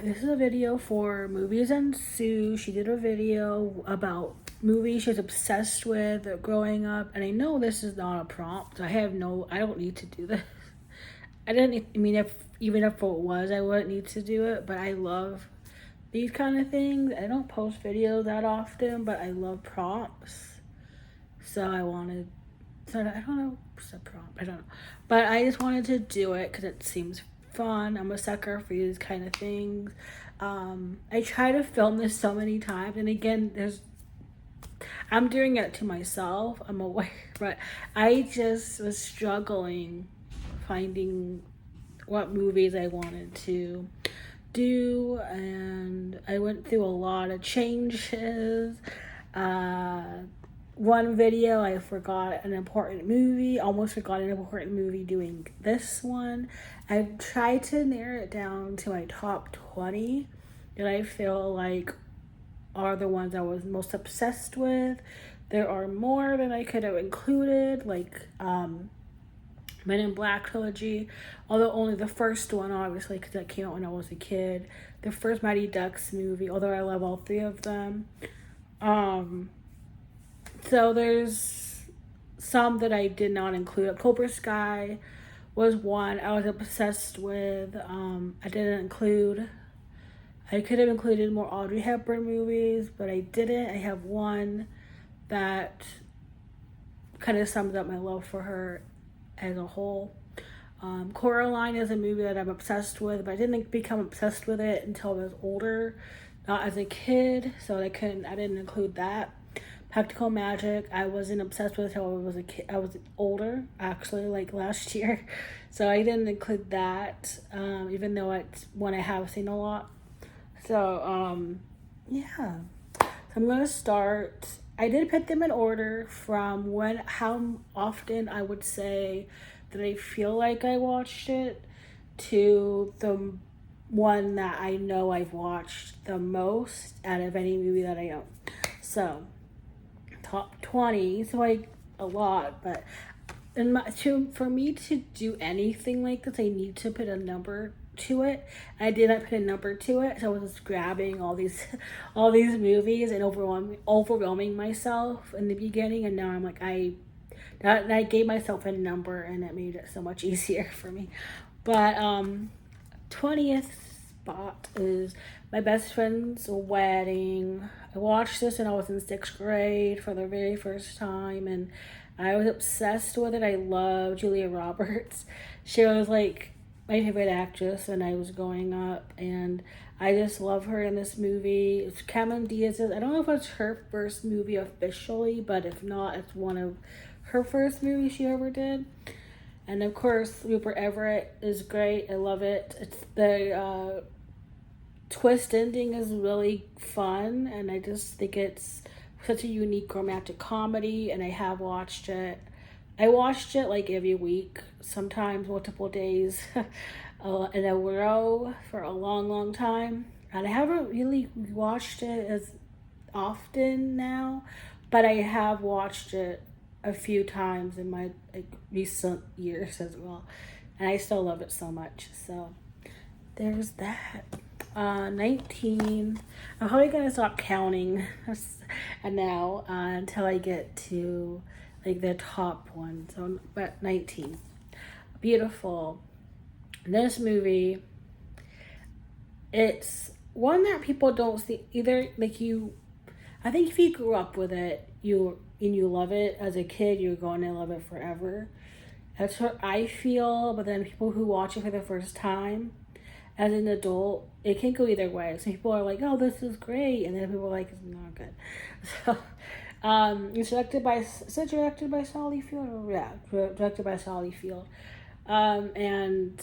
This is a video for Movies and Sue. She did a video about movies she was obsessed with growing up, and I know this is not a prompt. I don't need to do this. I didn't, I mean, even if it was, I wouldn't need to do it, but I love these kind of things. I don't post videos that often, but I love prompts. So I wanted, so I don't know, what's a prompt? I don't know. But I just wanted to do it because it seems fun. I'm a sucker for these kind of things. I try to film this so many times, and again, I'm doing it to myself. I'm aware, but I just was struggling finding what movies I wanted to do, and I went through a lot of changes. Uh, One video I forgot an important movie, almost forgot an important movie doing this one. I tried to narrow it down to my top 20 that I feel like are the ones I was most obsessed with. There are more than I could have included, like Men in Black trilogy, although only the first one, obviously, because that came out when I was a kid. The first Mighty Ducks movie, although I love all three of them. So there's some that I did not include. Cobra Sky was one I was obsessed with. I didn't include. I could have included more Audrey Hepburn movies, but I didn't. I have one that kind of sums up my love for her as a whole. Coraline is a movie that I'm obsessed with, but I didn't become obsessed with it until I was older, not as a kid, so I didn't include that. Practical Magic, I wasn't obsessed with until I was a kid. I was older, actually, like last year, so I didn't include that, even though it's one I have seen a lot. So, yeah. So I'm gonna start. I did put them in order from how often I would say that I feel like I watched it to the one that I know I've watched the most out of any movie that I own. So, top 20, so like a lot, but for me to do anything like this, I need to put a number to it. I did not put a number to it, so I was just grabbing all these movies and overwhelming myself in the beginning, and now I'm like I gave myself a number, and it made it so much easier for me. But 20th spot is my best friend's wedding. I watched this when I was in 6th grade for the very first time, and I was obsessed with it. I love Julia Roberts. She was like my favorite actress when I was growing up, and I just love her in this movie. It's Cameron Diaz's. I don't know if it's her first movie officially, but if not, it's one of her first movies she ever did. And of course, Rupert Everett is great. I love it. It's the twist ending is really fun, and I just think it's such a unique romantic comedy, and I have watched it. I watched it like every week, sometimes multiple days in a row for a long time. And I haven't really watched it as often now, but I have watched it a few times in my recent years as well. And I still love it so much. So there's that. 19. I'm probably gonna stop counting and now until I get to like the top one. So, but 19. Beautiful. This movie, it's one that people don't see either. Like I think if you grew up with it, you love it as a kid, you're going to love it forever. That's what I feel. But then people who watch it for the first time, as an adult, it can go either way. Some people are like, "Oh, this is great," and then people are like, "It's not good." So, it's directed by. Is it directed by Sally Field? Or, yeah, directed by Sally Field, and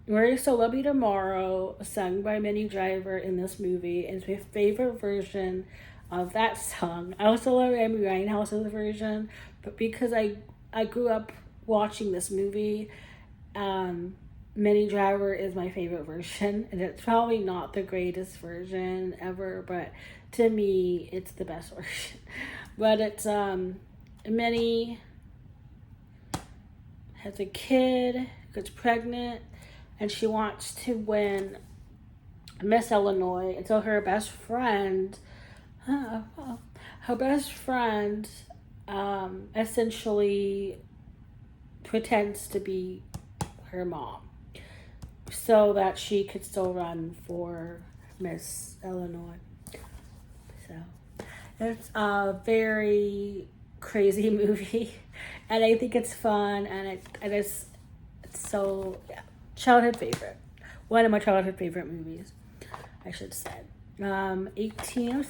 Mary So Love You Tomorrow, sung by Minnie Driver in this movie, is my favorite version of that song. I also love Amy Winehouse's version, but because I grew up watching this movie, Minnie Driver is my favorite version, and it's probably not the greatest version ever, but to me, it's the best version. But it's Minnie has a kid, gets pregnant, and she wants to win Miss Illinois. And so uh, her best friend, essentially pretends to be her mom so that she could still run for Miss Illinois. So it's a very crazy movie, and I think it's fun, and it's so, yeah, childhood favorite. One of my childhood favorite movies, I should say. 18,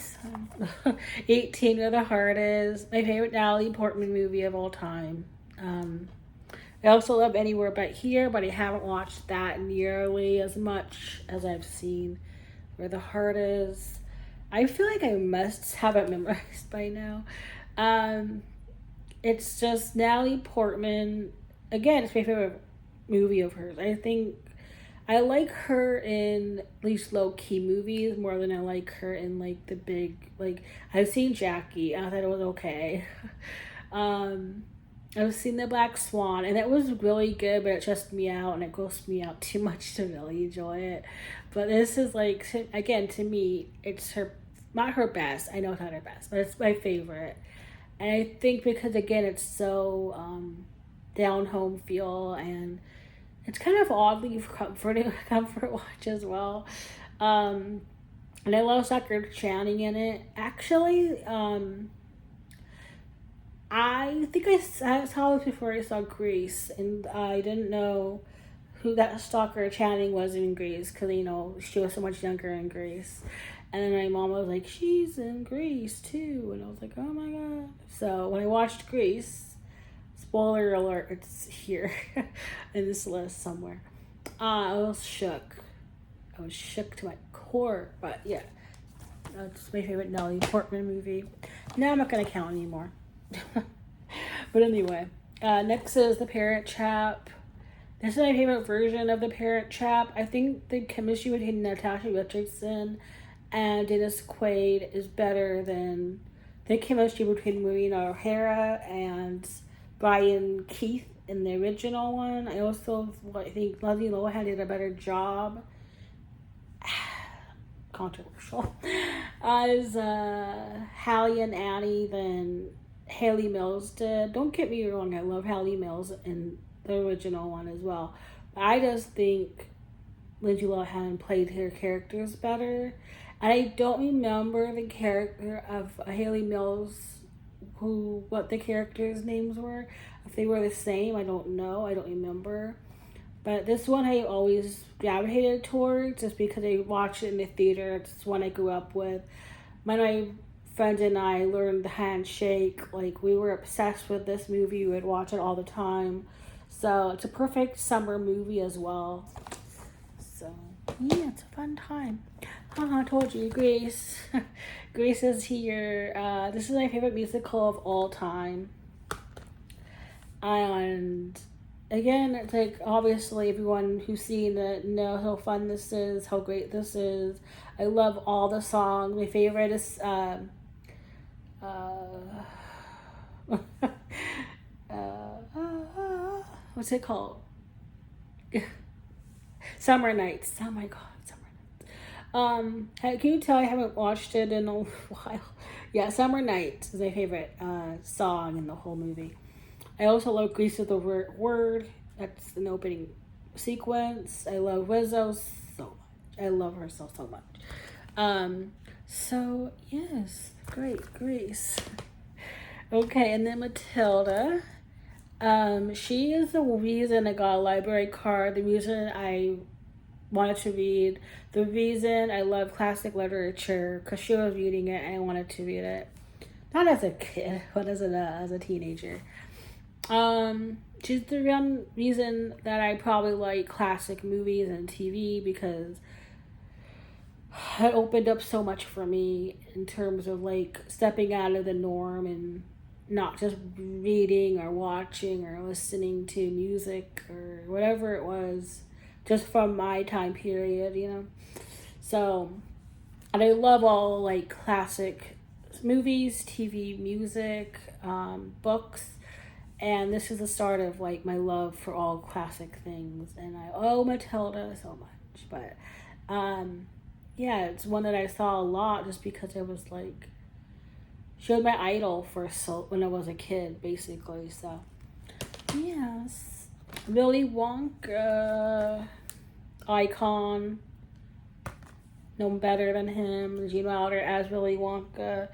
18 Where the Heart Is, my favorite Natalie Portman movie of all time. I also love Anywhere But Here, but I haven't watched that nearly as much as I've seen Where the Heart Is. I feel like I must have it memorized by now. Um, it's just Natalie Portman. Again, it's my favorite movie of hers. I think I like her in at least low key movies more than I like her in like the big, like, I've seen Jackie. I thought it was okay. um, I've seen The Black Swan, and it was really good, but it stressed me out and it grossed me out too much to really enjoy it. But this is like, again, to me, it's her, not her best. I know it's not her best, but it's my favorite. And I think because, again, it's so down home feel, and it's kind of oddly comforting, comfort watch as well. Um, and I love Sucker Channing in it. Actually, I think I saw this before I saw Grease, and I didn't know who that stalker Channing was in Grease because, she was so much younger in Grease. And then my mom was like, she's in Grease too. And I was like, oh my god. So when I watched Grease, spoiler alert, it's here in this list somewhere. I was shook. I was shook to my core. But yeah, that's my favorite Natalie Portman movie. Now I'm not going to count anymore. But anyway, next is The Parent Trap. This is my favorite version of The Parent Trap. I think the chemistry between Natasha Richardson and Dennis Quaid is better than the chemistry between Marina O'Hara and Brian Keith in the original one. I also think Lindsay Lohan did a better job, controversial, as Hallie and Annie than Haley Mills did. Don't get me wrong, I love Hallie Mills in the original one as well. But I just think Lindsay Lohan played her characters better. And I don't remember the character of Haley Mills, what the characters' names were. If they were the same, I don't know. I don't remember. But this one I always gravitated towards just because I watched it in the theater. It's one I grew up with. My friend and I learned the handshake. Like, we were obsessed with this movie. We would watch it all the time. So it's a perfect summer movie as well. So yeah, it's a fun time. I told you, Grease. Grease is here. This is my favorite musical of all time. And again, it's like, obviously everyone who's seen it knows how fun this is, how great this is. I love all the songs. My favorite is what's it called? Summer Nights. Oh my god, Summer Nights. Can you tell I haven't watched it in a while? Yeah, Summer Nights is my favorite song in the whole movie. I also love Grease of the Word. That's an opening sequence. I love Rizzo so much. I love her so much. So yes, great Grease. Okay, and then Matilda. She is the reason I got a library card. The reason I wanted to read. The reason I love classic literature, because she was reading it and I wanted to read it. Not as a kid, but as a teenager. She's the one reason that I probably like classic movies and TV, because it opened up so much for me in terms of like stepping out of the norm and not just reading or watching or listening to music or whatever it was, just from my time period. So, and I love all like classic movies, TV, music, books. And this is the start of like my love for all classic things. And I owe Matilda so much. But yeah, it's one that I saw a lot just because it was like she was my idol for so when I was a kid, basically. So yes, Willy Wonka, icon, no better than him. Gene Wilder as Willy Wonka.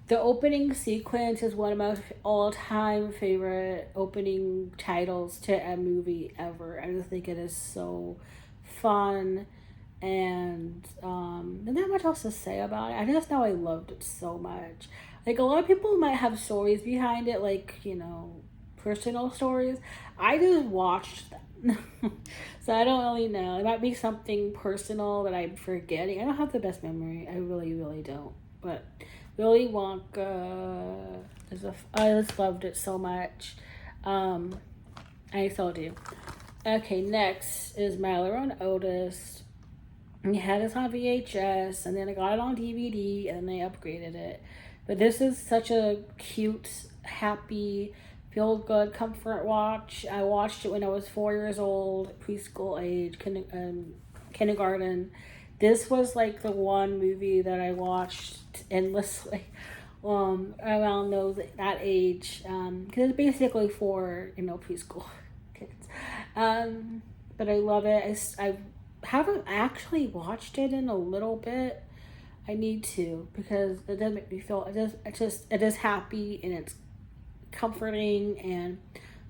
The opening sequence is one of my all-time favorite opening titles to a movie ever. I just think it is so fun, and there's not much else to say about it. I just know I loved it so much. Like a lot of people might have stories behind it, like personal stories. I just watched them, so I don't really know. It might be something personal that I'm forgetting. I don't have the best memory. I really, really don't. But Willy Wonka I just loved it so much. Um, I still do. Okay, next is Milo and Otis. We had this on VHS, and then I got it on DVD, and they upgraded it. But this is such a cute, happy, feel good comfort watch. I watched it when I was 4 years old, preschool age, kindergarten. This was like the one movie that I watched endlessly around that age, because it's basically for preschool kids. But I love it. I haven't actually watched it in a little bit. I need to because it does make me feel it is happy and it's comforting, and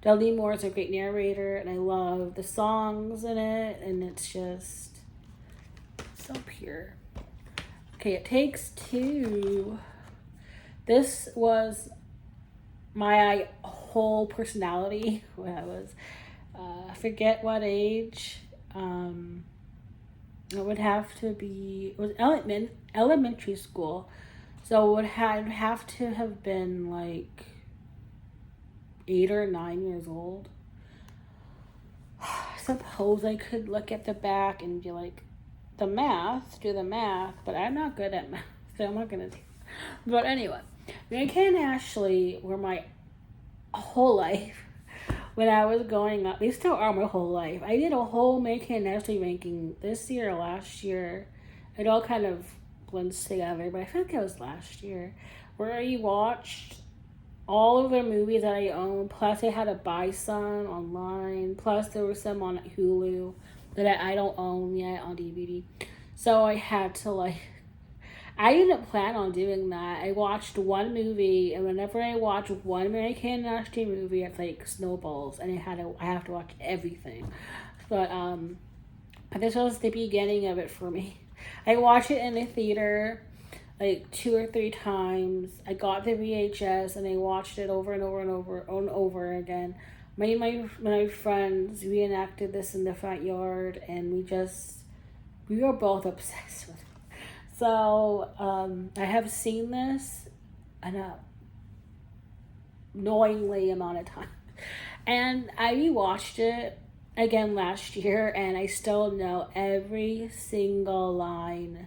Dudley Moore is a great narrator, and I love the songs in it, and it's just so pure. Okay, It Takes Two. This was my whole personality when I was I forget what age. It would have to be, it was elementary school, so it would have to have been like 8 or 9 years old. I suppose I could look at the back and be like, do the math, but I'm not good at math, so I'm not gonna do. But anyway, Mary-Kate and Ashley were my whole life. When I was growing up, they still are my whole life. I did a whole Mary-Kate and Ashley ranking this year or last year. It all kind of blends together, but I feel like it was last year, where I watched all of their movies that I own, plus I had to buy some online, plus there were some on Hulu that I don't own yet on DVD. So I had to I didn't plan on doing that. I watched one movie, and whenever I watch one Mary-Kate and Ashley movie, it's like snowballs, and I have to watch everything. But this was the beginning of it for me. I watched it in the theater like 2 or 3 times. I got the VHS and I watched it over and over and over again. My friends reenacted this in the front yard, and we were both obsessed with it. So I have seen this a knowingly amount of time, and I rewatched it again last year, and I still know every single line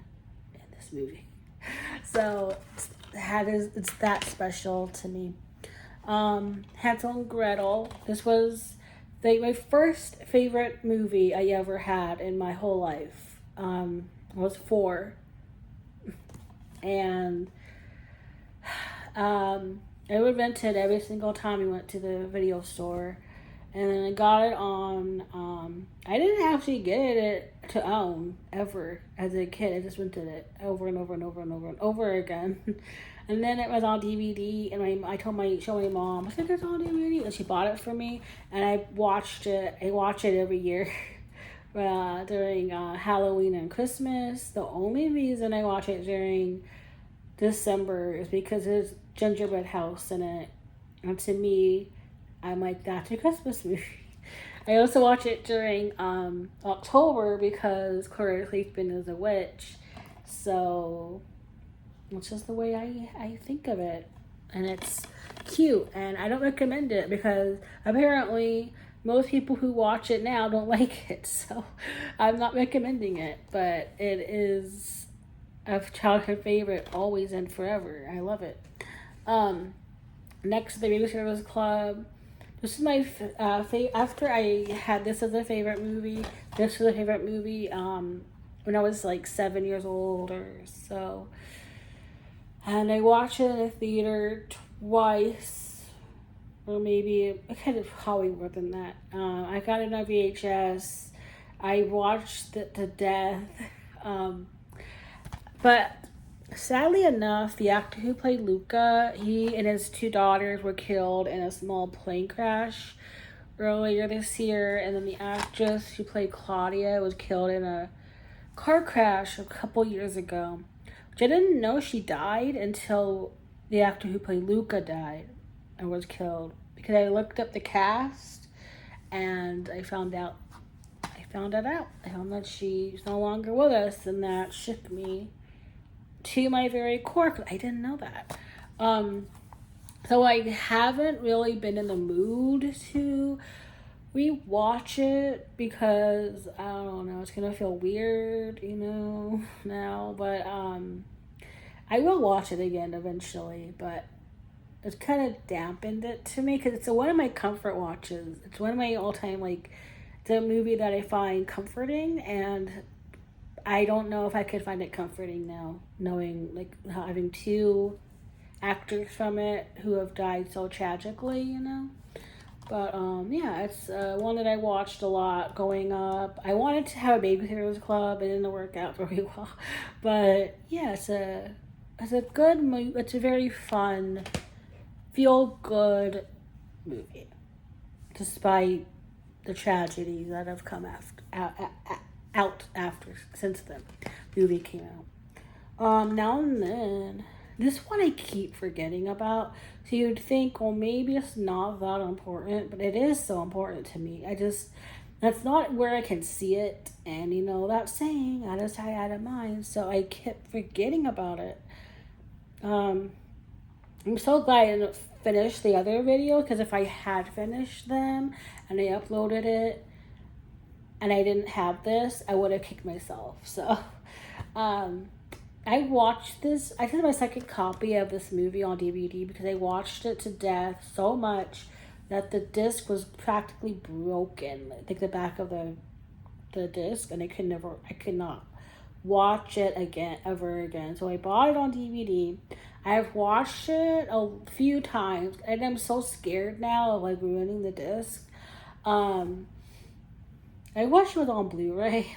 in this movie. So it's that special to me. Hansel and Gretel. This was my first favorite movie I ever had in my whole life. I was 4, and I would rent it every single time we went to the video store, and then I got it on. I didn't actually get it to own ever as a kid. I just rented it over and over and over and over and over again. And then it was on DVD, and I told my mom, I said it's on DVD, and she bought it for me, and I watched it. I watch it every year during Halloween and Christmas. The only reason I watch it during December is because there's gingerbread house in it, and to me, I'm like, that's a Christmas movie. I also watch it during October because Clarice Sleeping is a witch, so it's just the way I think of it, and it's cute, and I don't recommend it because apparently most people who watch it now don't like it, so I'm not recommending it, but it is a childhood favorite always and forever. I love it. Next, The Babysitter's Club. This is my after I had this as a favorite movie. This was a favorite movie. It when I was like 7 years old or so. And I watched it in the theater twice, or maybe kind of probably more than that. I got it on VHS. I watched it to death. But sadly enough, the actor who played Luca, he and his two daughters were killed in a small plane crash earlier this year. And then the actress who played Claudia was killed in a car crash a couple years ago. Which I didn't know she died until the actor who played Luca died and was killed. Because I looked up the cast and I found that she's no longer with us, and that shook me to my very core, because I didn't know that. So I haven't really been in the mood to rewatch it because I don't know, it's gonna feel weird, now. But I will watch it again eventually. But it's kind of dampened it to me because it's one of my comfort watches. It's one of my all-time it's a movie that I find comforting, and I don't know if I could find it comforting now, knowing having two actors from it who have died so tragically, But yeah, it's one that I watched a lot growing up. I wanted to have a Babysitters Club. It didn't work out very well, but yeah, it's a good movie. It's a very fun, feel good movie, despite the tragedies that have come out after since the movie came out. Now and then, this one I keep forgetting about. So you'd think, well, maybe it's not that important, but it is so important to me. That's not where I can see it, and that saying, out of sight, out of mind. So I kept forgetting about it. I'm so glad I didn't finish the other video, because if I had finished them and I uploaded it and I didn't have this, I would have kicked myself. So I watched this. I did my second copy of this movie on DVD because I watched it to death so much that the disc was practically broken. The back of the disc, and I could not watch it ever again. So I bought it on DVD. I've watched it a few times, and I'm so scared now of ruining the disc. I wish it was on Blu-ray.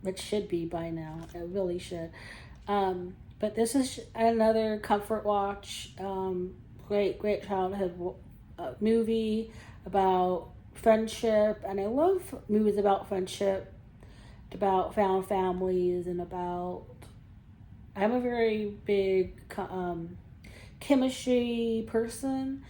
It should be by now. It really should. But this is another comfort watch. Great childhood movie about friendship, and I love movies about friendship, about found families, and about. I'm a very big chemistry person,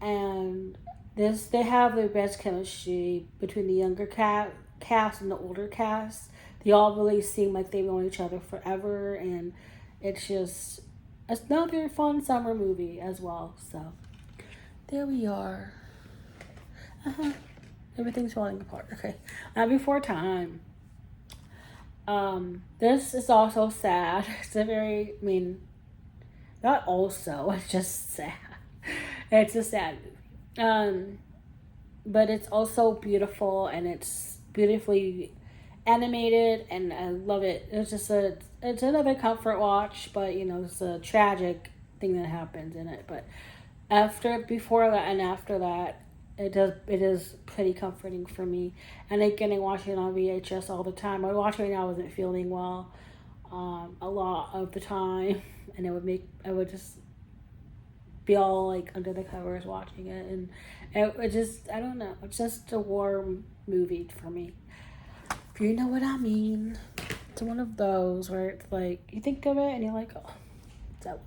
and they have the best chemistry between the younger cast and the older cast. They all really seem like they've known each other forever, and it's another fun summer movie as well. So there we are. Everything's falling apart. Okay, now before time. This is also sad. It's not also, it's just sad. It's a sad movie. But it's also beautiful, and it's beautifully animated, and I love it. It's another comfort watch, but it's a tragic thing that happens in it. But before that and after that, it is pretty comforting for me. And again, I watch it on VHS all the time. I watch it when I wasn't feeling well, a lot of the time, and I would just be all under the covers watching it, and I don't know, it's just a warm movie for me, if you know what I mean. It's one of those where it's you think of it and you're like, oh. So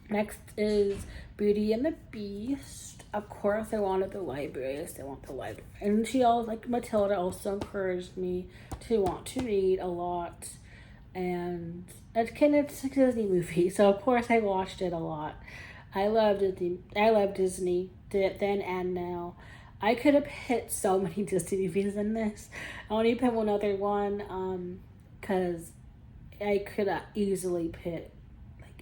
next is Beauty and the Beast. Of course, I wanted the library. And she always, Matilda also encouraged me to want to read a lot. And it's a Disney movie, so of course I watched it a lot. I love Disney then and now. I could have hit so many Disney movies in this. I only pick one other one, because I could easily put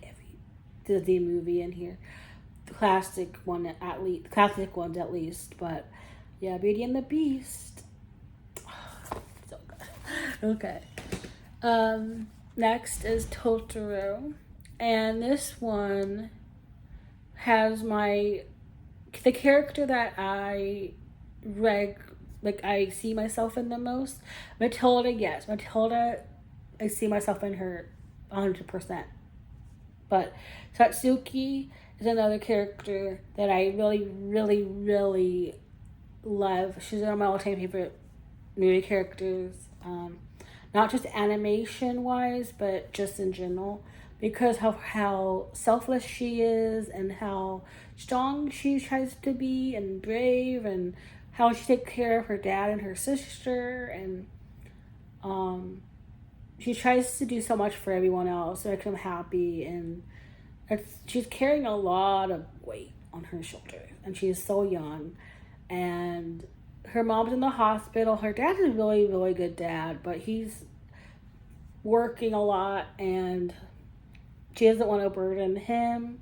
every Disney movie in here. The classic ones at least. But yeah, Beauty and the Beast. So good. Okay. Next is Totoro. And this one has the character that I see myself in the most. Matilda, yes. Matilda, I see myself in her 100%. But Satsuki is another character that I really, really, really love. She's one of my all-time favorite movie characters. Not just animation wise, but just in general, because of how selfless she is and how strong she tries to be and brave, and how she takes care of her dad and her sister, and um, she tries to do so much for everyone else to make them happy, and she's carrying a lot of weight on her shoulders, and she's so young, and her mom's in the hospital. Her dad is a really, really good dad, but he's working a lot, and she doesn't want to burden him.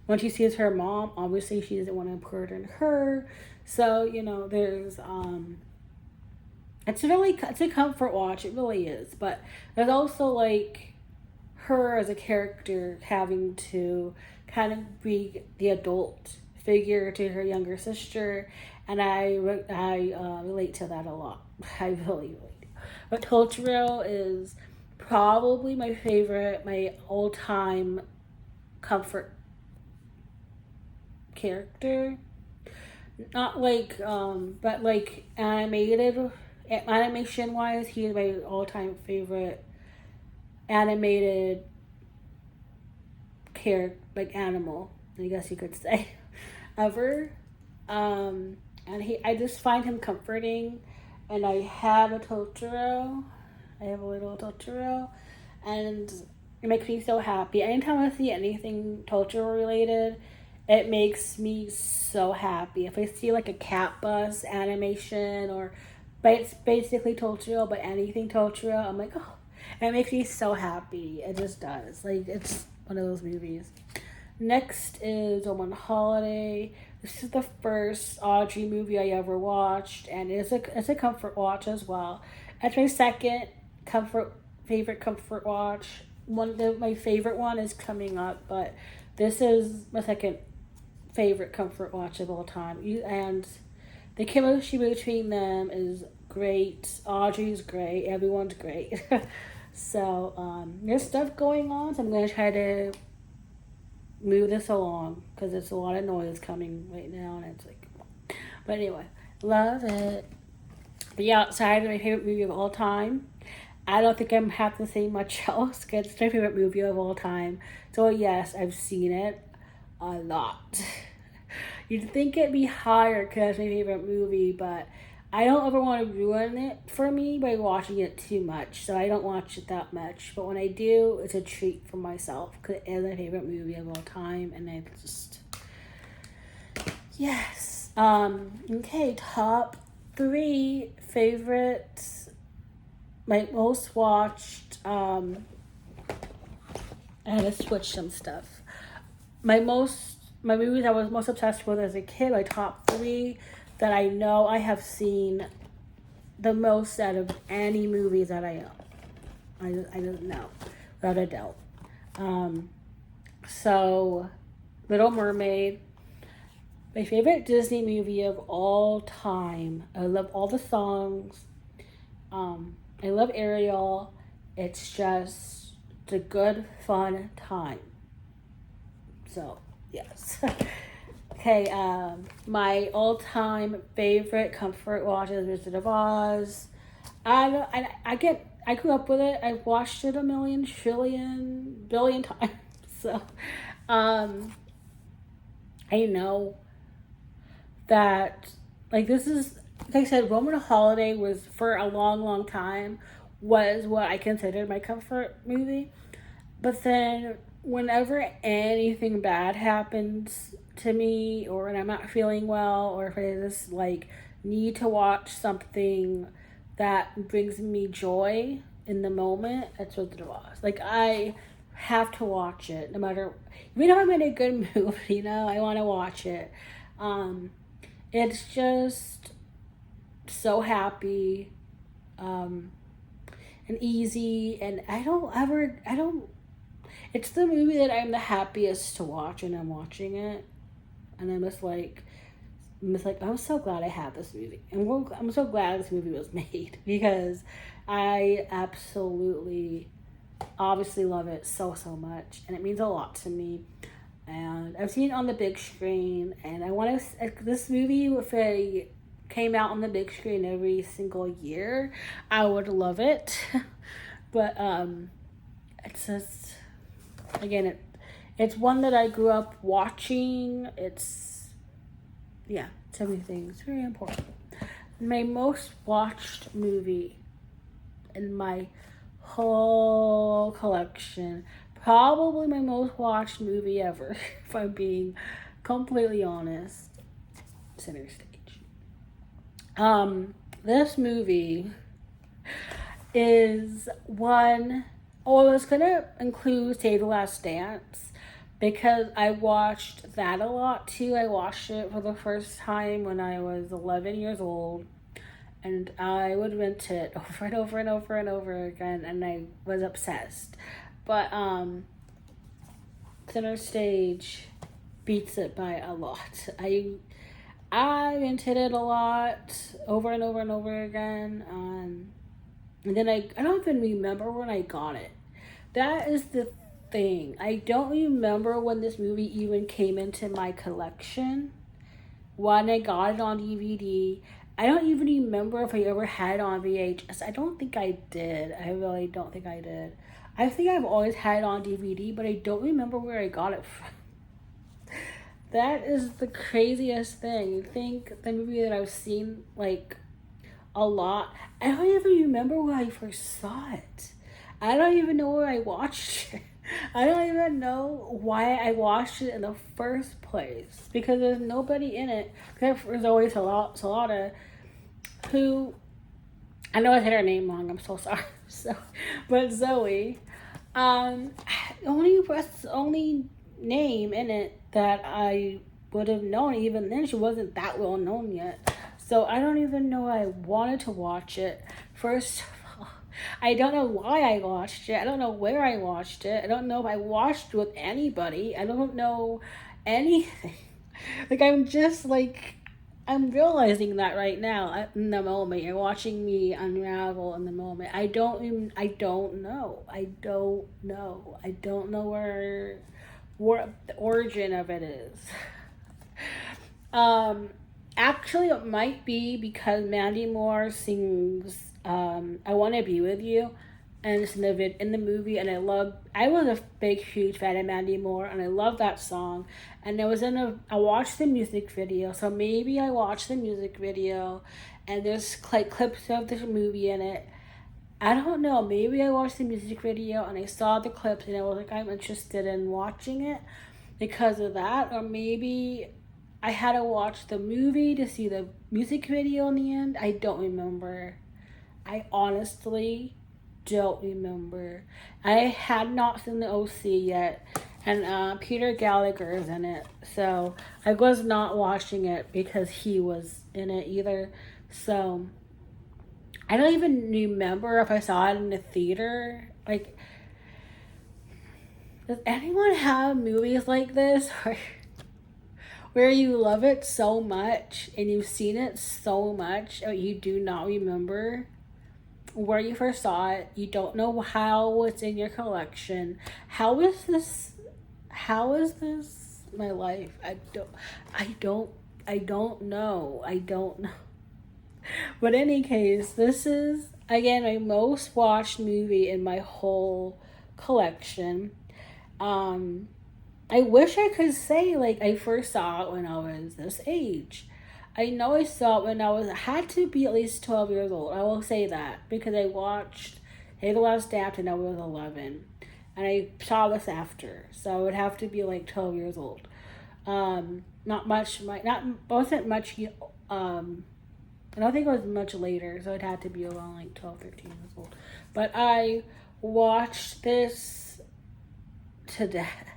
When she sees her mom, obviously she doesn't want to burden her. So, there's it's a comfort watch, it really is. But there's also like her as a character having to kind of be the adult figure to her younger sister, and I relate to that a lot. I really relate. But Totoro is probably my all-time comfort character. Not like, but like animation wise, he is my all-time favorite animated character, like animal, I guess you could say, ever. I just find him comforting, and I have a Totoro. I have a little Totoro, and it makes me so happy. Anytime I see anything Totoro related, it makes me so happy. If I see like a cat bus animation, but it's basically Totoro, but anything Totoro, I'm like, oh, it makes me so happy. It just does. Like, it's one of those movies. Next is On Holiday. This is the first Audrey movie I ever watched, and it's a comfort watch as well. It's my second favorite comfort watch. My favorite one is coming up, but this is my second favorite comfort watch of all time. And the chemistry between them is great. Audrey's great. Everyone's great. So there's stuff going on. So I'm gonna try to move this along because there's a lot of noise coming right now, and it's like. But anyway, love it. The Outside is my favorite movie of all time. I don't think I'm have to say much else because it's my favorite movie of all time. So yes, I've seen it a lot. You'd think it'd be higher because it's my favorite movie, but I don't ever want to ruin it for me by watching it too much, so I don't watch it that much. But when I do, it's a treat for myself because it is my favorite movie of all time, and I just yes. Okay, top 3 favorites. My most watched. I had to switch some stuff. My movies I was most obsessed with as a kid. My top 3 that I know I have seen the most out of any movies that I own. I don't know, without a doubt. So, Little Mermaid, my favorite Disney movie of all time. I love all the songs. I love Ariel. It's just a good, fun time. So, yes. Okay, my all-time favorite comfort watch is Wizard of Oz. I grew up with it. I've watched it a million, trillion, billion times. So, I know that, like, this is, like I said, Roman Holiday was, for a long, long time, was what I considered my comfort movie. But then, whenever anything bad happens to me, or when I'm not feeling well, or if I just like need to watch something that brings me joy in the moment, that's what it was. Like, I have to watch it no matter, even if I'm in a good mood, I want to watch it. It's just so happy. and easy, and it's the movie that I'm the happiest to watch when I'm watching it, and I'm so glad I have this movie, and I'm so glad this movie was made because I absolutely, obviously love it so much, and it means a lot to me. And I've seen it on the big screen, and I want to. This movie, if it came out on the big screen every single year, I would love it. But it's just, again, it's one that I grew up watching. It's, yeah, so many things. Very important. My most watched movie in my whole collection, probably my most watched movie ever, if I'm being completely honest, Center Stage. This movie is one. Oh, I was gonna include Save the Last Dance because I watched that a lot too. I watched it for the first time when I was 11 years old, and I would rent it over and over and over and over again, and I was obsessed. But Center Stage beats it by a lot. I rented it a lot, over and over and over again. And then I don't even remember when I got it. That is the thing. I don't remember when this movie even came into my collection. When I got it on DVD. I don't even remember if I ever had it on VHS. I don't think I did. I really don't think I did. I think I've always had it on DVD, but I don't remember where I got it from. That is the craziest thing. You think the movie that I've seen, like, a lot. I don't even remember where I first saw it. I don't even know where I watched it. I don't even know why I watched it in the first place. Because there's nobody in it. There's always Salata, who, I know I said her name wrong, I'm so sorry. But Zoe, only name in it that I would have known. Even then, she wasn't that well known yet. So I don't even know I wanted to watch it. First of all, I don't know why I watched it. I don't know where I watched it. I don't know if I watched with anybody. I don't know anything. I'm realizing that right now in the moment. You're watching me unravel in the moment. I don't know. I don't know where the origin of it is. Actually, it might be because Mandy Moore sings "I Want to Be With You," and it's in the movie. And I was a big, huge fan of Mandy Moore, and I love that song. And I watched the music video, so maybe I watched the music video, and there's like clips of the movie in it. I don't know. Maybe I watched the music video and I saw the clips and I was like, I'm interested in watching it because of that, or maybe I had to watch the movie to see the music video in the end. I don't remember. I honestly don't remember. I had not seen the OC yet, and Peter Gallagher is in it, so I was not watching it because he was in it either. So I don't even remember if I saw it in the theater. Like, does anyone have movies like this where you love it so much and you've seen it so much but you do not remember where you first saw it? You don't know how it's in your collection. How is this my life? I don't know. But in any case, this is again my most watched movie in my whole collection. I wish I could say like I first saw it when I was this age. I know I saw it when I had to be at least 12 years old. I will say that because I watched Hey the Last Dance when I was 11, and I saw this after, so I would have to be like 12 years old. Wasn't much. I don't think it was much later, so it had to be around like 12, 13 years old. But I watched this to death.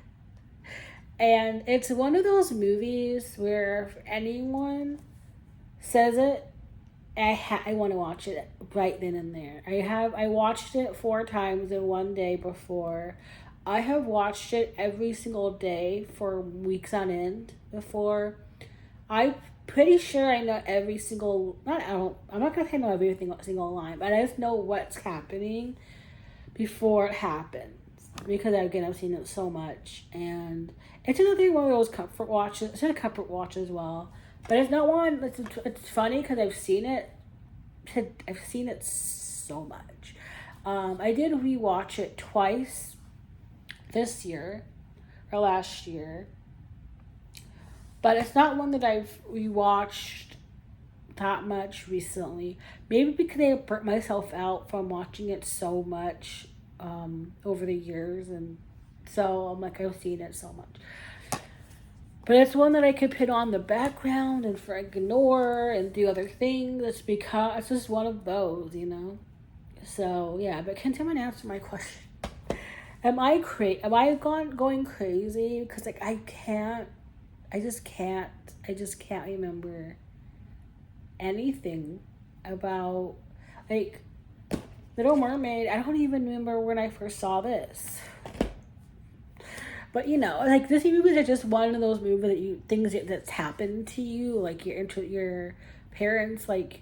And it's one of those movies where if anyone says it, I want to watch it right then and there. I watched it 4 times in one day before. I have watched it every single day for weeks on end before. I'm pretty sure I know every single, not I don't, I'm not gonna say I know every single line, but I just know what's happening before it happens, because again I've seen it so much, and it's another one of those comfort watches. It's not a comfort watch as well, but it's not one. It's funny because I've seen it. I've seen it so much. I did rewatch it twice this year or last year, but it's not one that I've rewatched that much recently. Maybe because I burnt myself out from watching it so much over the years, and so I'm like, I've seen it so much. But it's one that I could put on the background and ignore and do other things. It's because it's just one of those, you know. So yeah, but can someone answer my question? Am I going crazy? Because like I just can't remember anything about like Little Mermaid. I don't even remember when I first saw this. But you know, like Disney movies are just one of those movies that's happened to you, like your parents like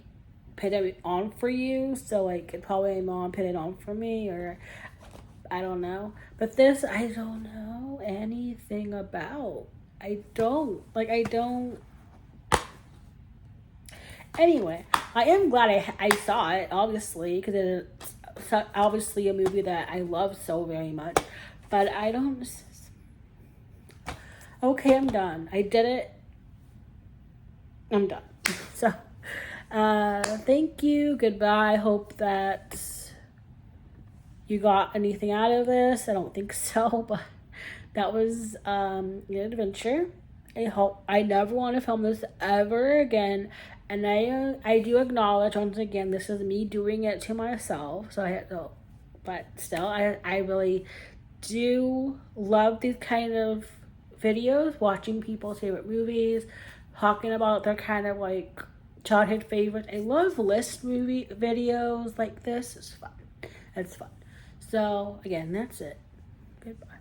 put it on for you. So like probably my mom put it on for me, or I don't know. But this I don't know anything about. I don't. Anyway, I am glad I saw it, obviously, because it's obviously a movie that I love so very much. But I don't. Okay, I'm done. I did it. I'm done. So, thank you. Goodbye. Hope that you got anything out of this. I don't think so, but that was an adventure. I never want to film this ever again. And I do acknowledge once again, this is me doing it to myself. So I had to, but still, I really do love these kind of videos, watching people's favorite movies, talking about their kind of like childhood favorites. I love list movie videos like this. It's fun. It's fun. So again, that's it. Goodbye.